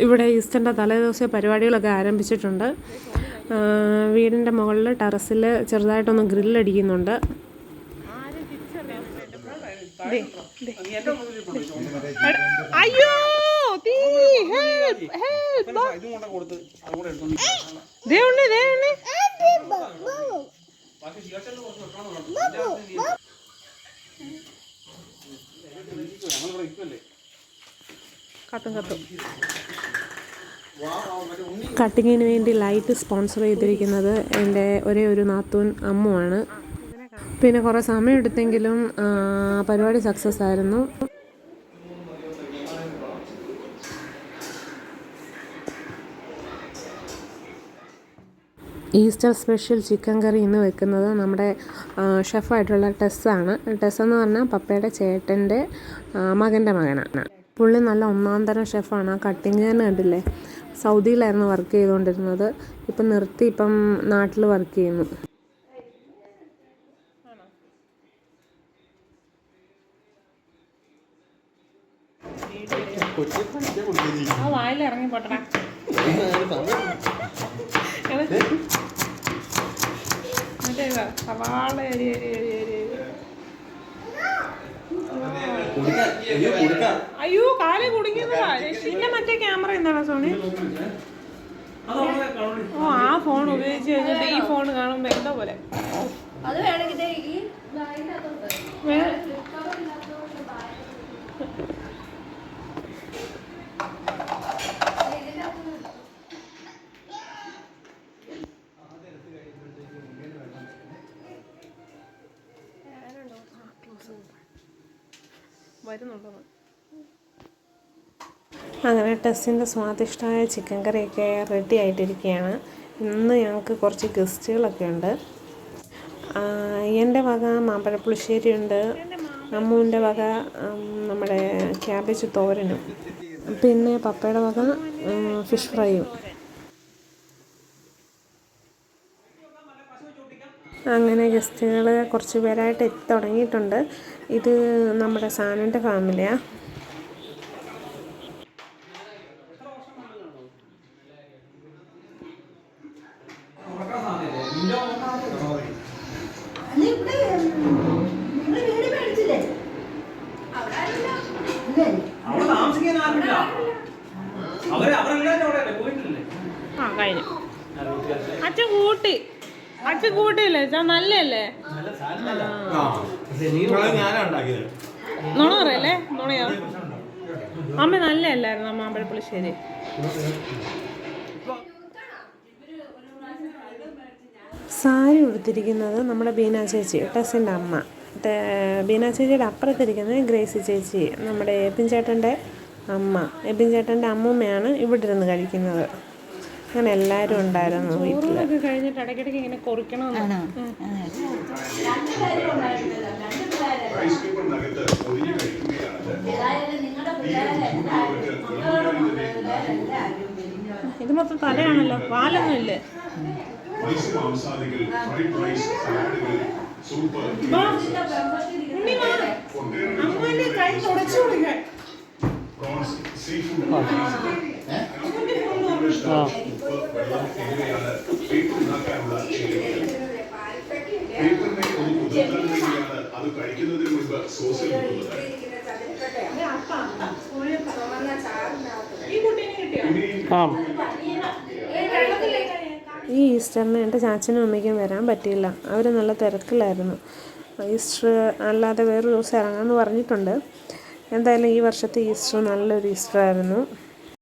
ഇവിടെ ഈസ്റ്ററിൻ്റെ തലേദിവസം പരിപാടികളൊക്കെ ആരംഭിച്ചിട്ടുണ്ട്. വീടിൻ്റെ മുകളിൽ ടെറസിൽ ചെറുതായിട്ടൊന്ന് ഗ്രില്ലടിക്കുന്നുണ്ട്. അയ്യോ കത്തും കട്ടിങ്ങിന് വേണ്ടി ലൈറ്റ് സ്പോൺസർ ചെയ്തിരിക്കുന്നത് എൻ്റെ ഒരേ ഒരു നാത്തൂൻ അമ്മുവാണ്. പിന്നെ കുറേ സമയം എടുത്തെങ്കിലും പരിപാടി സക്സസ് ആയിരുന്നു. ഈസ്റ്റർ സ്പെഷ്യൽ ചിക്കൻ കറി ഇന്ന് വെക്കുന്നത് നമ്മുടെ ഷെഫായിട്ടുള്ള ടെസ്സാണ്. ടെസ് എന്ന് പറഞ്ഞാൽ പപ്പയുടെ ചേട്ടൻ്റെ മകൻ്റെ മകനാണ്. പുള്ളി നല്ല ഒന്നാന്തരം ഷെഫാണ്. ആ കട്ടിങ് തന്നെ കണ്ടില്ലേ. സൗദിയിലായിരുന്നു വർക്ക് ചെയ്തുകൊണ്ടിരുന്നത്. ഇപ്പം നിർത്തി, ഇപ്പം നാട്ടിൽ വർക്ക് ചെയ്യുന്നു. വായിലിറങ്ങി പോട്ടടാ. സവാള അയ്യോ കാല് കുടുങ്ങിയതാ. പിന്നെ മറ്റേ ക്യാമറ എന്താണ് സോണി? ഓ ആ ഫോൺ ഉപയോഗിച്ച് കഴിഞ്ഞിട്ട് ഈ ഫോൺ കാണുമ്പോ എന്തോ പോലെ. അങ്ങനെ ടെസ്സിൻ്റെ സ്വാദിഷ്ടമായ ചിക്കൻ കറിയൊക്കെ റെഡി ആയിട്ടിരിക്കുകയാണ്. ഇന്ന് ഞങ്ങൾക്ക് കുറച്ച് ഗസ്റ്റുകളൊക്കെ ഉണ്ട്. എൻ്റെ വക മാമ്പഴപ്പുളിശ്ശേരി ഉണ്ട്, അമ്മുവിൻ്റെ വക നമ്മുടെ ക്യാബേജ് തോരനും, പിന്നെ പപ്പയുടെ വക ഫിഷ് ഫ്രൈയും. അങ്ങനെ ഗസ്റ്റുകൾ കുറച്ച് പേരായിട്ട് എത്തി തുടങ്ങിയിട്ടുണ്ട്. ഇത് നമ്മുടെ സാനൻ്റെ ഫാമിലിയാണ്. അച്ഛൻ കൂട്ടിയില്ലേ നല്ലല്ലേ? നുണ പറയല്ലേ? നുണയോ? അമ്മ നല്ലല്ലായിരുന്നു മാമ്പഴപ്പുളിശ്ശേരി. സാരി ഉടുത്തിരിക്കുന്നത് നമ്മുടെ ബീന ചേച്ചി, ടെസ്സിൻ്റെ അമ്മ. ബീന ചേച്ചിയുടെ അപ്പുറത്തിരിക്കുന്നത് ഗ്രേസി ചേച്ചി, നമ്മുടെ എബിൻ ചേട്ടൻ്റെ അമ്മ. എബിൻ ചേട്ടൻ്റെ അമ്മൂമ്മയാണ് ഇവിടെ ഇരുന്ന് കഴിക്കുന്നത്. അങ്ങനെ എല്ലാവരും ഉണ്ടായിരുന്നു വീട്ടിലൊക്കെ. കഴിഞ്ഞിട്ട് ഇടയ്ക്കിടയ്ക്ക് ഇങ്ങനെ കുറിക്കണമെന്ന്. ഇത് മൊത്തം തലയാണല്ലോ, പാലൊന്നും ഇല്ലേ? അമ്മ കൈ തുടച്ചു കൊടുക്കാൻ. ഈ ഈസ്റ്ററിന് എൻ്റെ ചാച്ചനും അമ്മയ്ക്കും വരാൻ പറ്റിയില്ല. അവർ നല്ല തിരക്കിലായിരുന്നു. ഈസ്റ്റർ അല്ലാതെ വേറൊരു ദിവസം ഇറങ്ങാമെന്ന് പറഞ്ഞിട്ടുണ്ട്. എന്തായാലും ഈ വർഷത്തെ ഈസ്റ്റർ നല്ലൊരു ഈസ്റ്റർ ആയിരുന്നു.